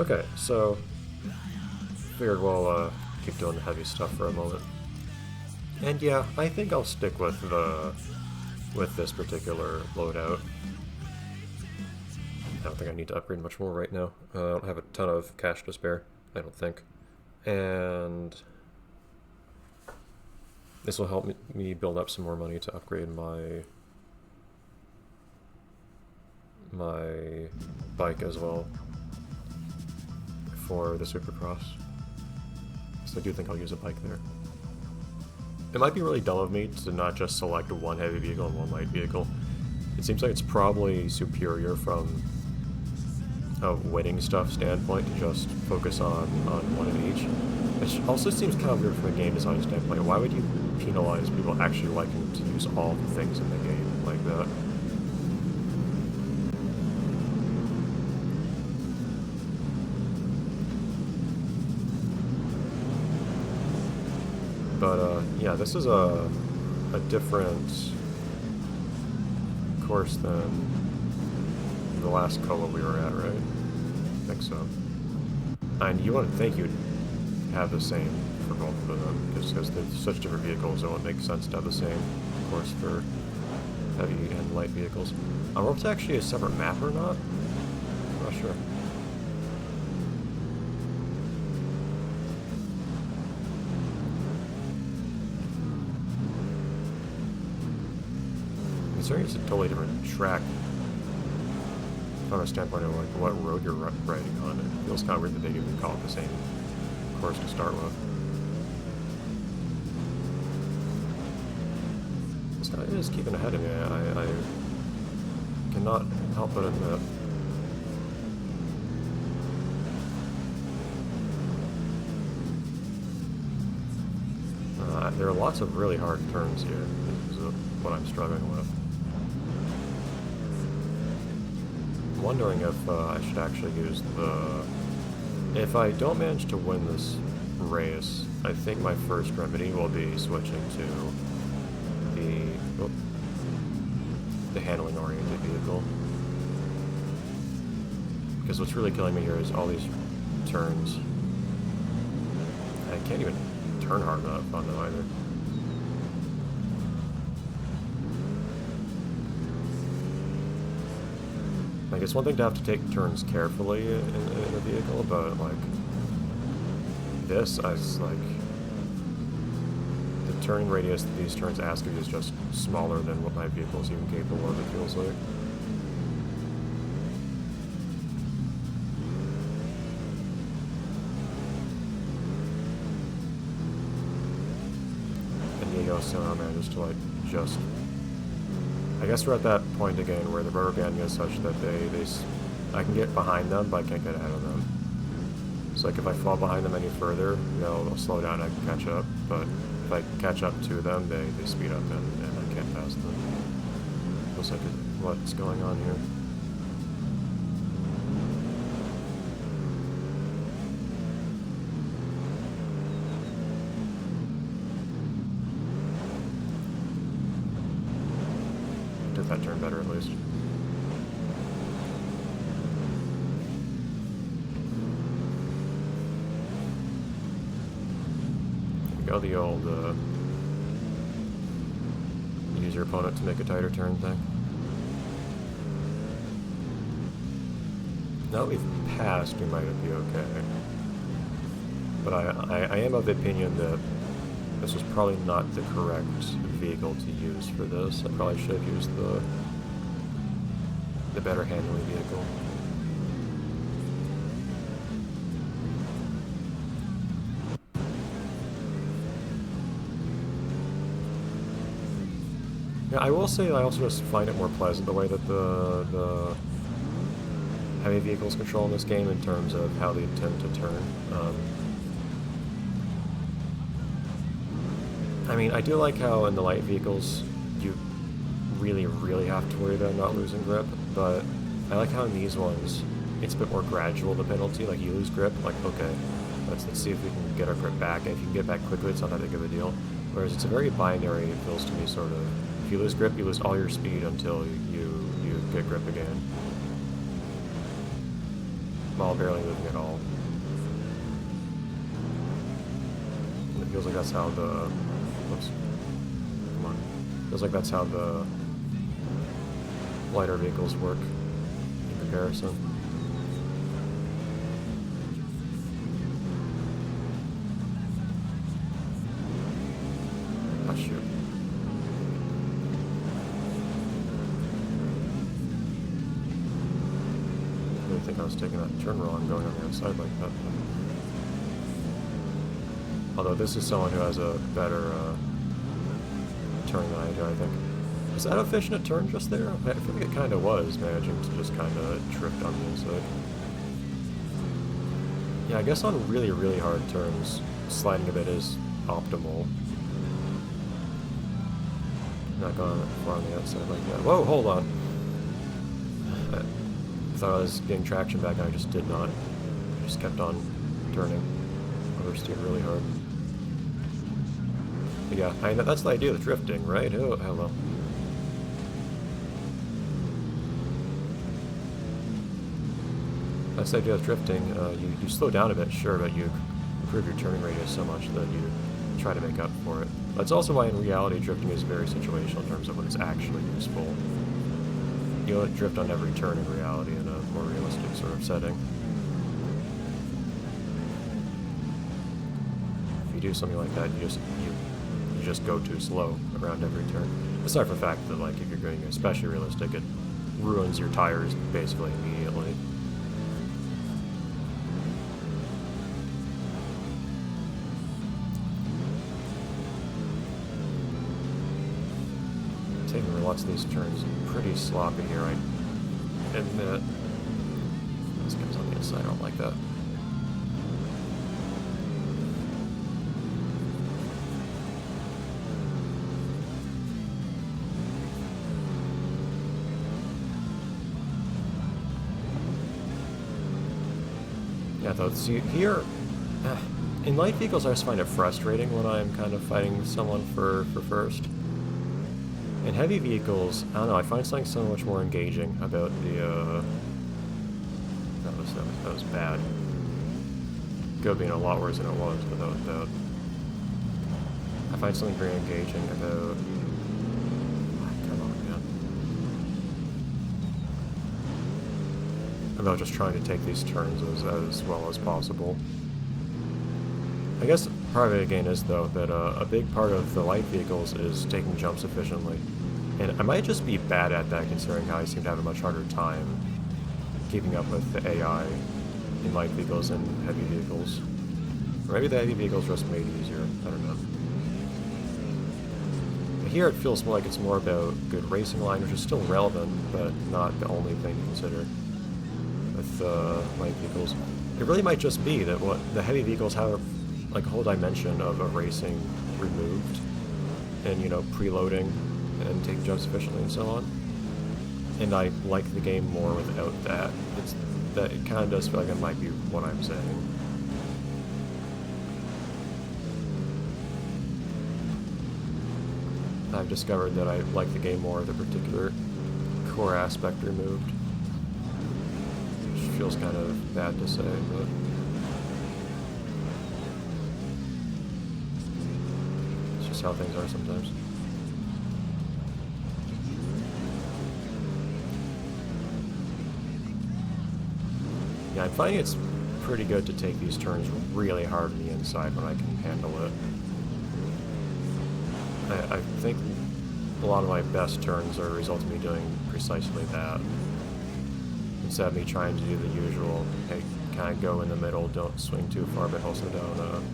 Okay, so figured we'll keep doing the heavy stuff for a moment. And yeah, I think I'll stick with this particular loadout. I don't think I need to upgrade much more right now. I don't have a ton of cash to spare, I don't think. And this will help me build up some more money to upgrade my bike as well for the Supercross. So I do think I'll use a bike there. It might be really dumb of me to not just select one heavy vehicle and one light vehicle. It seems like it's probably superior from a winning stuff standpoint to just focus on one of each. It also seems kind of weird from a game design standpoint. Why would you penalize people actually liking to use all the things in the game like that? But yeah, this is a different course than the last co we were at, right? I think so. And you want to think you'd have the same for both of them, because they're such different vehicles, it wouldn't make sense to have the same course for heavy and light vehicles. I wonder if it's actually a separate map or not. I'm not sure. Considering it's a totally different track from a standpoint of like what road you're riding on, it feels kind of weird that they even call it the same course to start with. This guy is keeping ahead of me. I cannot help but admit. There are lots of really hard turns here. This is what I'm struggling with. I'm wondering if I should actually use the... If I don't manage to win this race, I think my first remedy will be switching to the handling-oriented vehicle. Because what's really killing me here is all these turns. I can't even turn hard enough on them either. Like, it's one thing to have to take turns carefully in a vehicle, but, like, this, like, the turning radius that these turns ask of you is just smaller than what my vehicle is even capable of, it feels like. And Diego somehow manages to, like, just... I guess we're at that point again where the rubber banding is such that I can get behind them, but I can't get ahead of them. So like if I fall behind them any further, they'll slow down and I can catch up. But if I catch up to them, they speed up and I can't pass them. Looks like what's going on here. That turn better at least. We go the old use your opponent to make a tighter turn thing. Now that we've passed, we might be okay. But I am of the opinion that this was probably not the correct vehicle to use for this. I probably should have used the better handling vehicle. Yeah, I will say I also just find it more pleasant the way that the heavy vehicles control in this game in terms of how they tend to turn. I mean, I do like how in the light vehicles you really, really have to worry about not losing grip, but I like how in these ones it's a bit more gradual, the penalty. Like, you lose grip, like, okay, let's see if we can get our grip back, and if you can get back quickly, it's not that big of a deal. Whereas it's a very binary, it feels to me, sort of. If you lose grip, you lose all your speed until you get grip again. while barely moving at all. It feels like that's how the... Whoops. Come on. Feels like that's how the lighter vehicles work in comparison. Oh, shoot. I didn't think I was taking that turn wrong going on the outside like that. Although this is someone who has a better turn than I do, I think. Was that efficient a turn just there? I feel like it kind of was, managing to just kind of drift on the inside. Yeah, I guess on really, really hard turns, sliding a bit is optimal. Not going far on the outside like that. Whoa, hold on. I thought I was getting traction back and I just did not. I just kept on turning. Oversteered really hard. But yeah, I know that's the idea of drifting, right? Oh, hello. That's the idea of drifting. You slow down a bit, sure, but you improve your turning radius so much that you try to make up for it. That's also why in reality drifting is very situational in terms of when it's actually useful. You don't drift on every turn in reality in a more realistic sort of setting. If you do something like that, you just go too slow around every turn. Aside from the fact that, like, if you're going especially realistic, it ruins your tires basically immediately. Taking lots of these turns pretty sloppy here, I admit. This comes on the inside, I don't like that. Yeah, though, see, here, in light vehicles I just find it frustrating when I'm kind of fighting someone for first. In heavy vehicles, I don't know, I find something so much more engaging about the, that was bad. Could have been a lot worse than it was, without doubt. I find something very engaging about... Come on, man. About just trying to take these turns as well as possible. I guess part of it again is, though, that a big part of the light vehicles is taking jumps efficiently. And I might just be bad at that considering how I seem to have a much harder time keeping up with the AI in light vehicles and heavy vehicles. Or maybe the heavy vehicles are just made easier, I don't know. But here it feels more like it's more about good racing line, which is still relevant, but not the only thing to consider with light vehicles. It really might just be that what the heavy vehicles have like a whole dimension of a racing removed, and, you know, preloading and taking jumps efficiently and so on. And I like the game more without that. It's that it kind of does feel like it might be what I'm saying. I've discovered that I like the game more with a particular core aspect removed. Which feels kind of bad to say, but... it's just how things are sometimes. Yeah, I'm finding it's pretty good to take these turns really hard on the inside when I can handle it. I think a lot of my best turns are a result of me doing precisely that. Instead of me trying to do the usual, hey, kind of go in the middle, don't swing too far, but also don't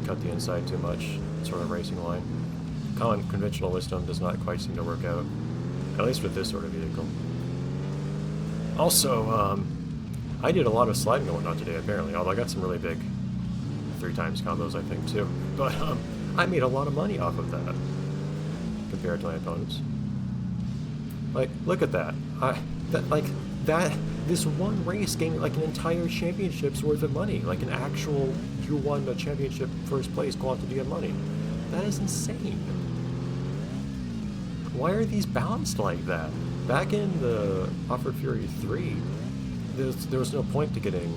cut the inside too much, sort of racing line. Common conventional wisdom does not quite seem to work out, at least with this sort of vehicle. Also, I did a lot of sliding and whatnot today, apparently, although I got some really big 3x combos, I think, too. But I made a lot of money off of that, compared to my opponents. Like, look at that. This one race gave me like an entire championship's worth of money, like an actual, you won a championship first place quantity of money. That is insane. Why are these balanced like that? Back in the Offroad Fury 3, there was no point to getting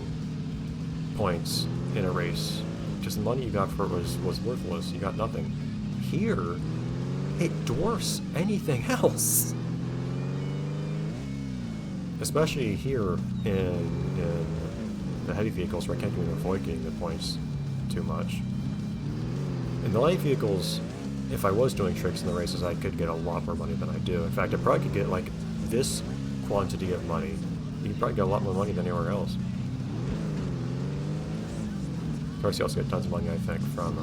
points in a race. Just the money you got for it was worthless. You got nothing. Here, it dwarfs anything else. Especially here in the heavy vehicles where I can't even avoid getting the points too much. In the light vehicles, if I was doing tricks in the races, I could get a lot more money than I do. In fact, I probably could get like this quantity of money. You could probably get a lot more money than anywhere else. Of course, you also get tons of money, I think, from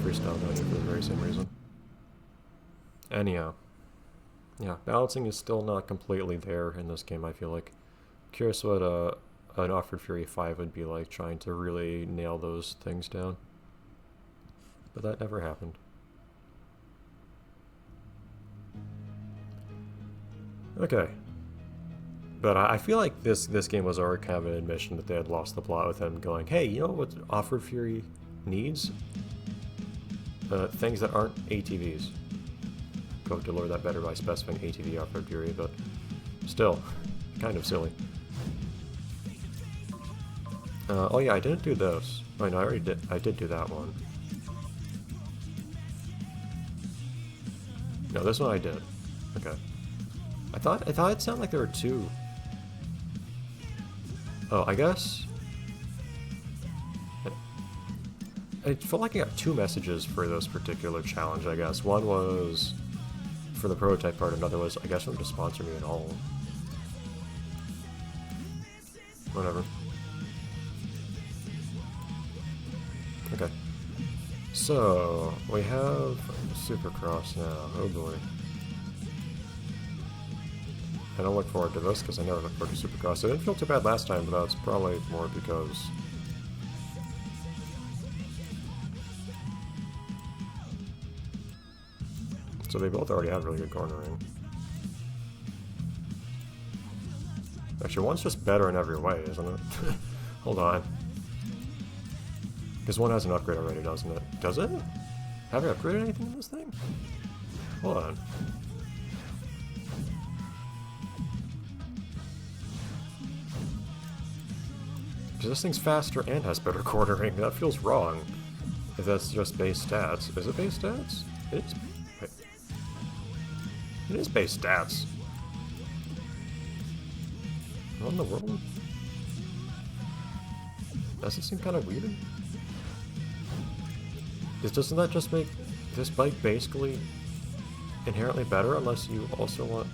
freestyle down here for the very same reason. Anyhow, yeah, balancing is still not completely there in this game, I feel like. Curious what an Offroad Fury 5 would be like, trying to really nail those things down. But that never happened. Okay. But I feel like this game was already kind of an admission that they had lost the plot with him going, hey, you know what Offroad Fury needs? Things that aren't ATVs. Could deliver that better by specifying ATV Offroad Fury, but still, kind of silly. Oh yeah, I didn't do this. Oh no, I already did. I did do that one. No, this one I did. Okay. I thought it sounded like there were two. Oh, I guess. I felt like I got two messages for this particular challenge, I guess. One was for the prototype part, another was, I guess, them to sponsor me at all. Whatever. Okay. So, we have Supercross now. Oh boy. I don't look forward to this because I never look forward to Supercross. It didn't feel too bad last time, but that's probably more because... So they both already have really good cornering. Actually, one's just better in every way, isn't it? Hold on. Because one has an upgrade already, doesn't it? Does it? Have I upgraded anything in this thing? Hold on. Because this thing's faster and has better cornering. That feels wrong. If that's just base stats. Is it base stats? It is. Wait. It is base stats. What in the world? Doesn't seem kind of weird. Doesn't that just make this bike basically inherently better unless you also want...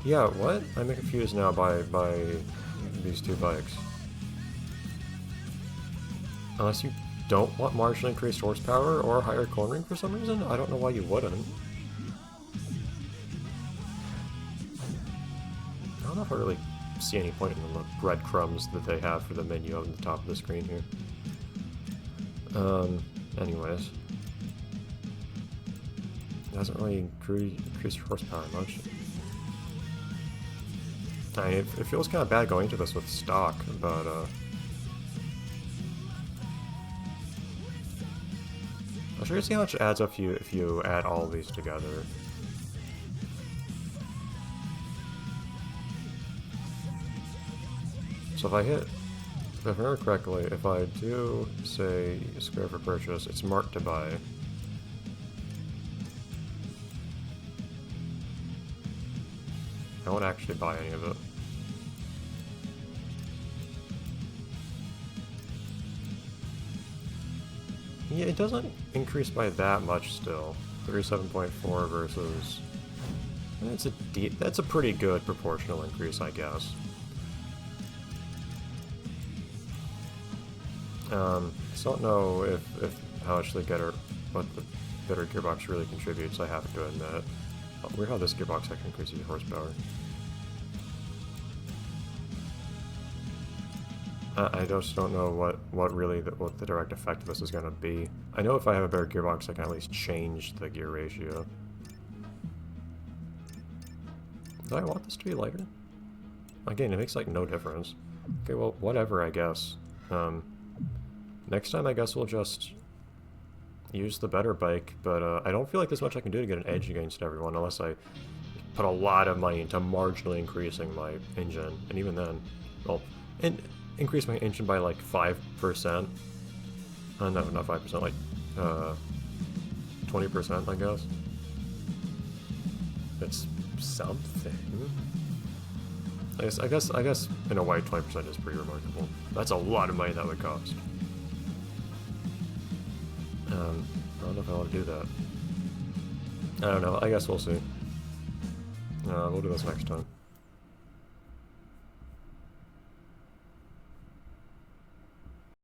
Yeah, what? I'm confused now by these two bikes. Unless you don't want marginally increased horsepower or higher cornering for some reason? I don't know why you wouldn't. I don't know if I really see any point in the breadcrumbs that they have for the menu on the top of the screen here. Anyways. It doesn't really increase horsepower much. I mean, it feels kind of bad going into this with stock, but I'll show you see how much it adds up if you add all of these together. So if I remember correctly, if I do say square for purchase, it's marked to buy. I won't actually buy any of it. Yeah, it doesn't increase by that much still. 37.4 versus... That's a pretty good proportional increase, I guess. I still don't know if how much what the better gearbox really contributes, I have to admit. Weird how this gearbox actually increases horsepower. I just don't know what the direct effect of this is going to be. I know if I have a better gearbox, I can at least change the gear ratio. Do I want this to be lighter? Again, it makes like no difference. Okay, well, whatever, I guess. Next time, I guess we'll just use the better bike, but I don't feel like there's much I can do to get an edge against everyone unless I put a lot of money into marginally increasing my engine, and even then, well, and increase my engine by like 5%. No, not 5%, like 20%, I guess. It's something. I guess in a way 20% is pretty remarkable. That's a lot of money that would cost. I don't know if I want to do that. I don't know. I guess we'll see. We'll do this next time.